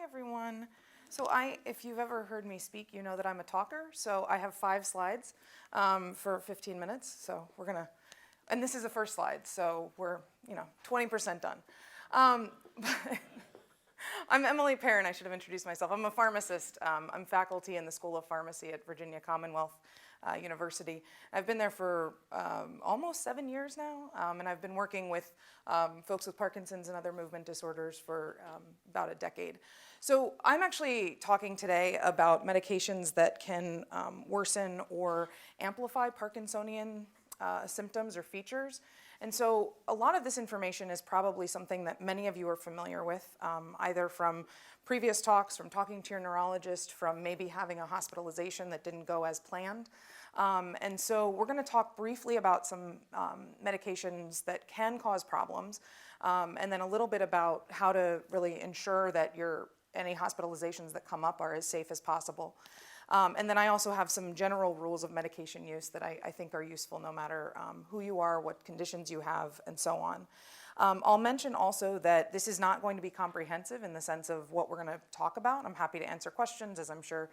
everyone. So if you've ever heard me speak, you know that I'm a talker. So I have 5 slides for 15 minutes. So we're gonna, and this is the first slide. So we're 20% done. I'm Emily Peron. I should have introduced myself. I'm a pharmacist. I'm faculty in the School of Pharmacy at Virginia Commonwealth University. I've been there for almost 7 years now, and I've been working with folks with Parkinson's and other movement disorders for about a decade. So I'm actually talking today about medications that can worsen or amplify Parkinsonian symptoms or features. And so a lot of this information is probably something that many of you are familiar with, either from previous talks, from talking to your neurologist, from maybe having a hospitalization that didn't go as planned. And so we're going to talk briefly about some medications that can cause problems, and then a little bit about how to really ensure that any hospitalizations that come up are as safe as possible. And then I also have some general rules of medication use that I think are useful no matter who you are, what conditions you have, and so on. I'll mention also that this is not going to be comprehensive in the sense of what we're going to talk about. I'm happy to answer questions, as I'm sure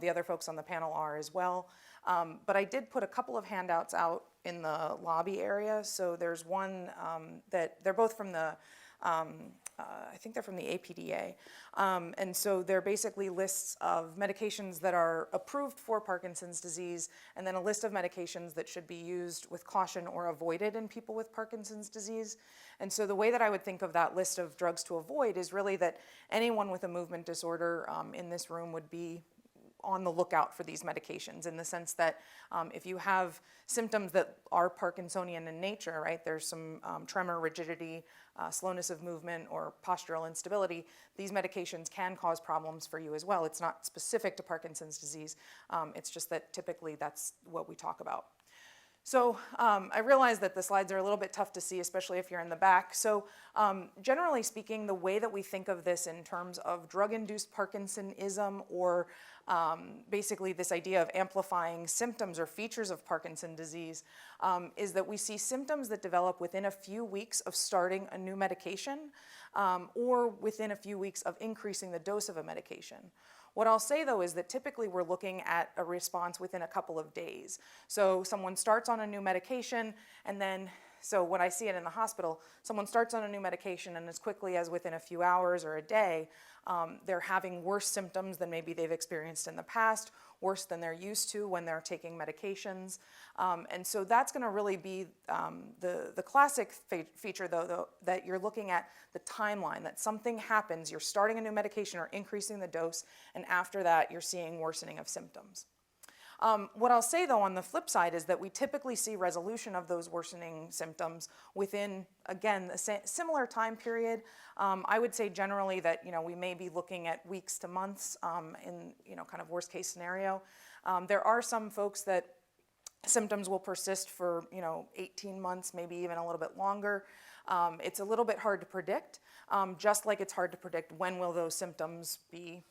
the other folks on the panel are as well. But I did put a couple of handouts out in the lobby area. So there's one that they're both from the I think they're from the APDA. And so they're basically lists of medications that are approved for Parkinson's disease, and then a list of medications that should be used with caution or avoided in people with Parkinson's disease. And so the way that I would think of that list of drugs to avoid is really that anyone with a movement disorder in this room would be on the lookout for these medications, in the sense that if you have symptoms that are Parkinsonian in nature, right, there's some tremor, rigidity, slowness of movement, or postural instability, these medications can cause problems for you as well. It's not specific to Parkinson's disease. It's just that typically that's what we talk about. So I realize that the slides are a little bit tough to see, especially if you're in the back. So generally speaking, the way that we think of this in terms of drug-induced Parkinsonism, or basically this idea of amplifying symptoms or features of Parkinson's disease, is that we see symptoms that develop within a few weeks of starting a new medication, or within a few weeks of increasing the dose of a medication. What I'll say, though, is that typically we're looking at a response within a couple of days. So someone starts on a new medication, and then, so when I see it in the hospital, someone starts on a new medication, and as quickly as within a few hours or a day, they're having worse symptoms than maybe they've experienced in the past, worse than they're used to when they're taking medications. And so that's going to really be the classic feature, though, that you're looking at the timeline, that something happens, you're starting a new medication or increasing the dose, and after that you're seeing worsening of symptoms. What I'll say, though, on the flip side is that we typically see resolution of those worsening symptoms within, again, a similar time period. I would say generally that we may be looking at weeks to months in kind of worst case scenario. There are some folks that symptoms will persist for 18 months, maybe even a little bit longer. It's a little bit hard to predict, just like it's hard to predict when will those symptoms be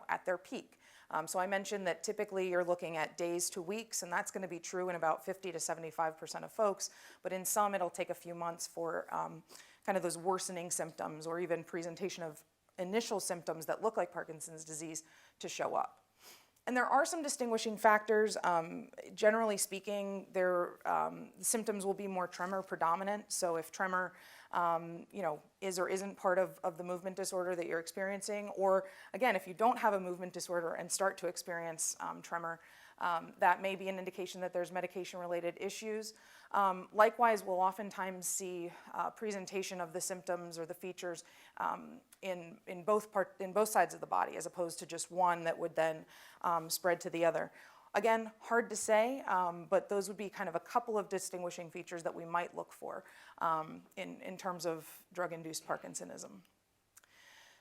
at their peak. So I mentioned that typically you're looking at days to weeks, and that's going to be true in about 50 to 75% of folks, but in some it'll take a few months for kind of those worsening symptoms, or even presentation of initial symptoms that look like Parkinson's disease, to show up. And there are some distinguishing factors. Generally speaking, symptoms will be more tremor predominant. So if tremor is or isn't part of the movement disorder that you're experiencing, or again, if you don't have a movement disorder and start to experience tremor, that may be an indication that there's medication-related issues. Likewise, we'll oftentimes see presentation of the symptoms or the features in both sides of the body, as opposed to just one that would then spread to the other. Again, hard to say, but those would be kind of a couple of distinguishing features that we might look for in terms of drug-induced Parkinsonism.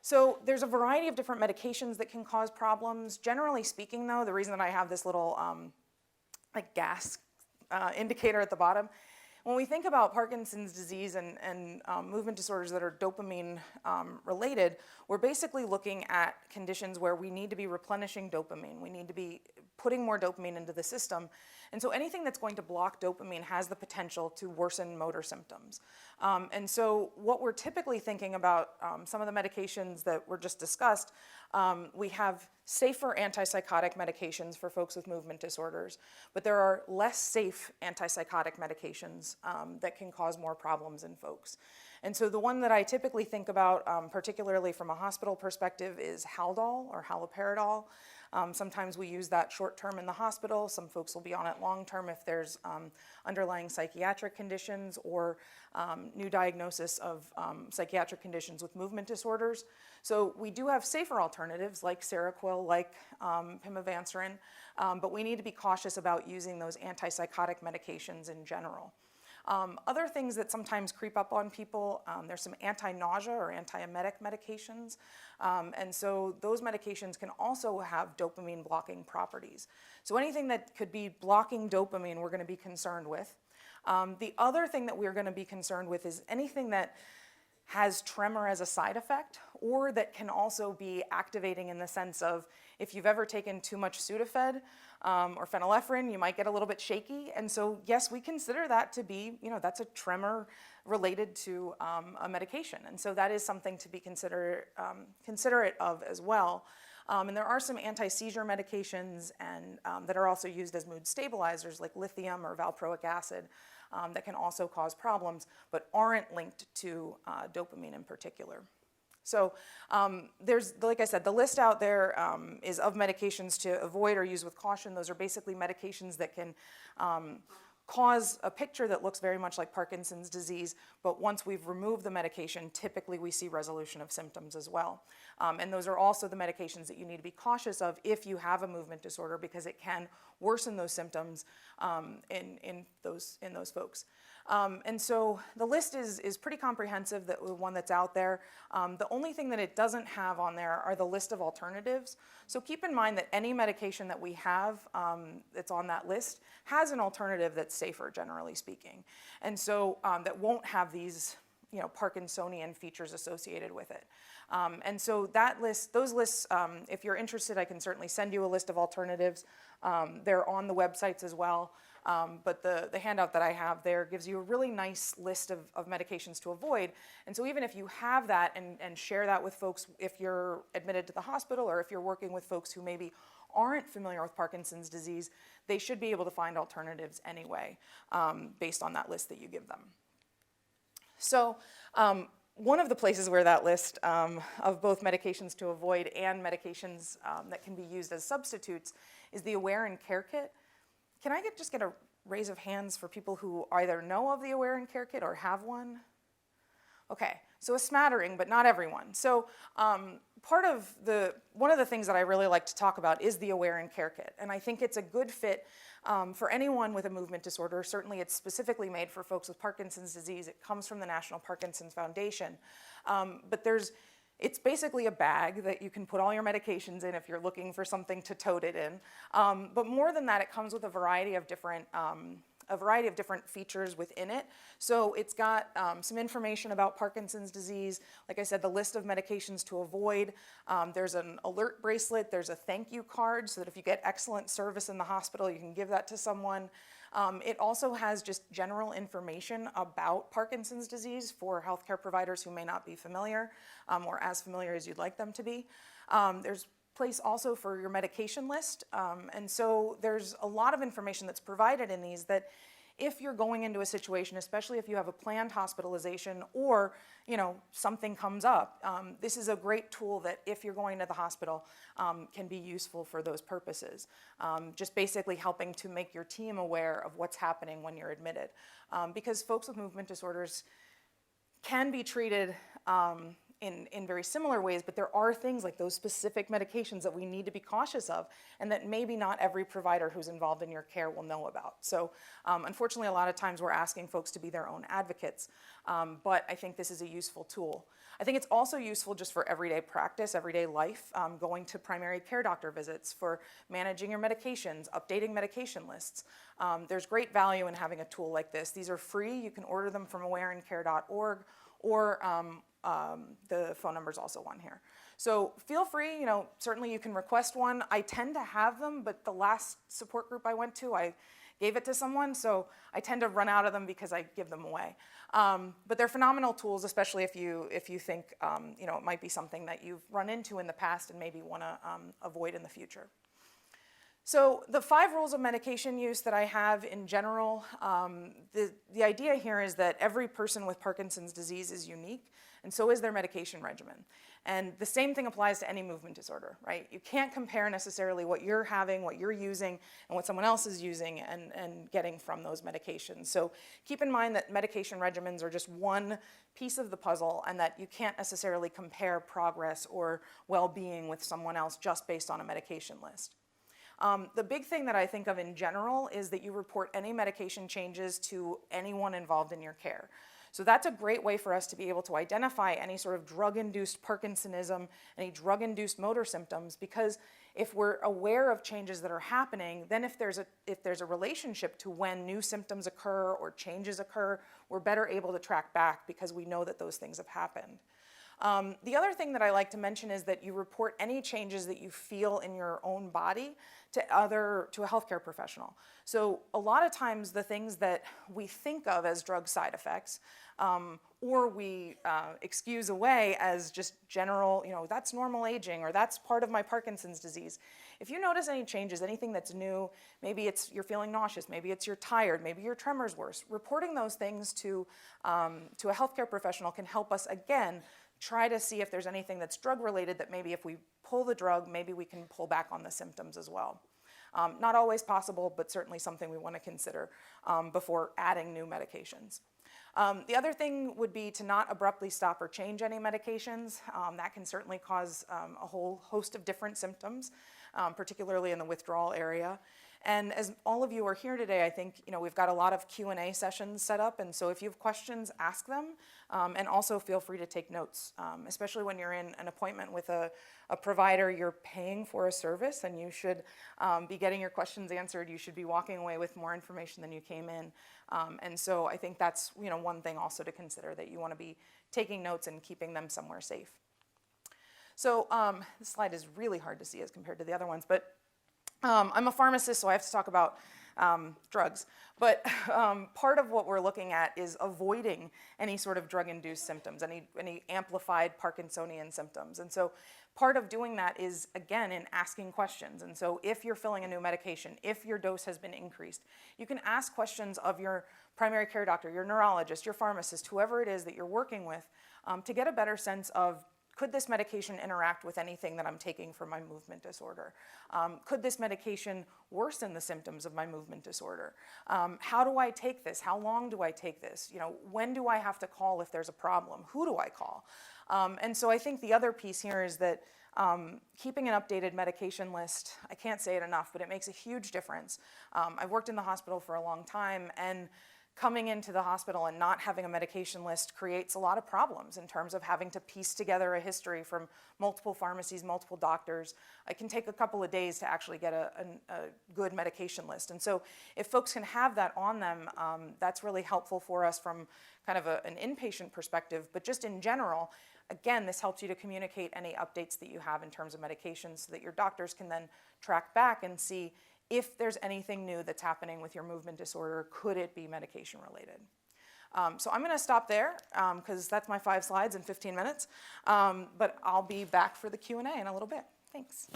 So there's a variety of different medications that can cause problems. Generally speaking, though, the reason that I have this little like gas indicator at the bottom, when we think about Parkinson's disease and movement disorders that are dopamine related, we're basically looking at conditions where we need to be replenishing dopamine. We need to be putting more dopamine into the system. And so anything that's going to block dopamine has the potential to worsen motor symptoms. And so what we're typically thinking about, some of the medications that were just discussed, we have safer antipsychotic medications for folks with movement disorders, but there are less safe antipsychotic medications that can cause more problems in folks. And so the one that I typically think about, particularly from a hospital perspective, is Haldol or haloperidol. Sometimes we use that short term in the hospital. Some folks will be on it long term if there's underlying psychiatric conditions or new diagnosis of psychiatric conditions with movement disorders. So we do have safer alternatives like Seroquel, like pimavanserin, but we need to be cautious about using those antipsychotic medications in general. Other things that sometimes creep up on people, there's some anti-nausea or antiemetic medications. And so those medications can also have dopamine blocking properties. So anything that could be blocking dopamine, we're going to be concerned with. The other thing that we're going to be concerned with is anything that has tremor as a side effect, or that can also be activating in the sense of if you've ever taken too much Sudafed or phenylephrine, you might get a little bit shaky. And so, yes, we consider that to be, that's a tremor related to a medication. And so that is something to be considerate of as well. And there are some anti-seizure medications and that are also used as mood stabilizers like lithium or valproic acid that can also cause problems, but aren't linked to dopamine in particular. So there's, like I said, the list out there is of medications to avoid or use with caution. Those are basically medications that can cause a picture that looks very much like Parkinson's disease, but once we've removed the medication, typically we see resolution of symptoms as well. And those are also the medications that you need to be cautious of if you have a movement disorder, because it can worsen those symptoms in those folks. And so the list is pretty comprehensive, the one that's out there. The only thing that it doesn't have on there are the list of alternatives. So keep in mind that any medication that we have that's on that list has an alternative that's safer, generally speaking. And so that won't have these Parkinsonian features associated with it. And so those lists, if you're interested, I can certainly send you a list of alternatives. They're on the websites as well. But the handout that I have there gives you a really nice list of medications to avoid. And so even if you have that and share that with folks, if you're admitted to the hospital or if you're working with folks who maybe aren't familiar with Parkinson's disease, they should be able to find alternatives anyway, based on that list that you give them. So one of the places where that list of both medications to avoid and medications that can be used as substitutes is the Aware and Care Kit. Can I just get a raise of hands for people who either know of the Aware and Care Kit or have one? Okay, so a smattering, but not everyone. So one of the things that I really like to talk about is the Aware and Care Kit, and I think it's a good fit for anyone with a movement disorder. Certainly it's specifically made for folks with Parkinson's disease. It comes from the National Parkinson's Foundation. But it's basically a bag that you can put all your medications in if you're looking for something to tote it in. But more than that, it comes with a variety of different features within it. So it's got some information about Parkinson's disease. Like I said, the list of medications to avoid. There's an alert bracelet. There's a thank you card so that if you get excellent service in the hospital, you can give that to someone. It also has just general information about Parkinson's disease for healthcare providers who may not be familiar or as familiar as you'd like them to be. There's place also for your medication list. And so there's a lot of information that's provided in these that if you're going into a situation, especially if you have a planned hospitalization or something comes up, this is a great tool that if you're going to the hospital can be useful for those purposes. Just basically helping to make your team aware of what's happening when you're admitted. Because folks with movement disorders can be treated in very similar ways, but there are things like those specific medications that we need to be cautious of and that maybe not every provider who's involved in your care will know about. So unfortunately, a lot of times we're asking folks to be their own advocates, but I think this is a useful tool. I think it's also useful just for everyday practice, everyday life, going to primary care doctor visits, for managing your medications, updating medication lists. There's great value in having a tool like this. These are free. You can order them from awareandcare.org or the phone number is also on here. So feel free, certainly you can request one. I tend to have them, but the last support group I went to, I gave it to someone, so I tend to run out of them because I give them away. But they're phenomenal tools, especially if you think you know, it might be something that you've run into in the past and maybe want to avoid in the future. So the 5 rules of medication use that I have in general, the idea here is that every person with Parkinson's disease is unique, and so is their medication regimen. And the same thing applies to any movement disorder, right? You can't compare necessarily what you're having, what you're using, and what someone else is using and getting from those medications. So keep in mind that medication regimens are just one piece of the puzzle, and that you can't necessarily compare progress or well-being with someone else just based on a medication list. The big thing that I think of in general is that you report any medication changes to anyone involved in your care. So that's a great way for us to be able to identify any sort of drug-induced Parkinsonism, any drug-induced motor symptoms, because if we're aware of changes that are happening, then if there's a relationship to when new symptoms occur or changes occur, we're better able to track back because we know that those things have happened. The other thing that I like to mention is that you report any changes that you feel in your own body to a healthcare professional. So a lot of times the things that we think of as drug side effects, or we excuse away as just general, you know, that's normal aging, or that's part of my Parkinson's disease. If you notice any changes, anything that's new, maybe it's you're feeling nauseous, maybe it's you're tired, maybe your tremor's worse, reporting those things to a healthcare professional can help us, again, try to see if there's anything that's drug-related that maybe if we pull the drug, maybe we can pull back on the symptoms as well. Not always possible, but certainly something we want to consider before adding new medications. The other thing would be to not abruptly stop or change any medications. That can certainly cause a whole host of different symptoms, particularly in the withdrawal area. And as all of you are here today, I think we've got a lot of Q&A sessions set up, and so if you have questions, ask them, and also feel free to take notes, especially when you're in an appointment with a provider. You're paying for a service, and you should be getting your questions answered. You should be walking away with more information than you came in, and so I think that's one thing also to consider, that you want to be taking notes and keeping them somewhere safe. So this slide is really hard to see as compared to the other ones, but I'm a pharmacist, so I have to talk about drugs. But part of what we're looking at is avoiding any sort of drug-induced symptoms, any amplified Parkinsonian symptoms. And so part of doing that is, again, in asking questions. And so if you're filling a new medication, if your dose has been increased, you can ask questions of your primary care doctor, your neurologist, your pharmacist, whoever it is that you're working with, to get a better sense of, could this medication interact with anything that I'm taking for my movement disorder? Could this medication worsen the symptoms of my movement disorder? How do I take this? How long do I take this? When do I have to call if there's a problem? Who do I call? And so I think the other piece here is that keeping an updated medication list, I can't say it enough, but it makes a huge difference. I've worked in the hospital for a long time, and coming into the hospital and not having a medication list creates a lot of problems in terms of having to piece together a history from multiple pharmacies, multiple doctors. It can take a couple of days to actually get a good medication list. And so if folks can have that on them, that's really helpful for us from kind of an inpatient perspective. But just in general, again, this helps you to communicate any updates that you have in terms of medications so that your doctors can then track back and see if there's anything new that's happening with your movement disorder. Could it be medication related? So I'm going to stop there because that's my 5 slides in 15 minutes, but I'll be back for the Q&A in a little bit. Thanks.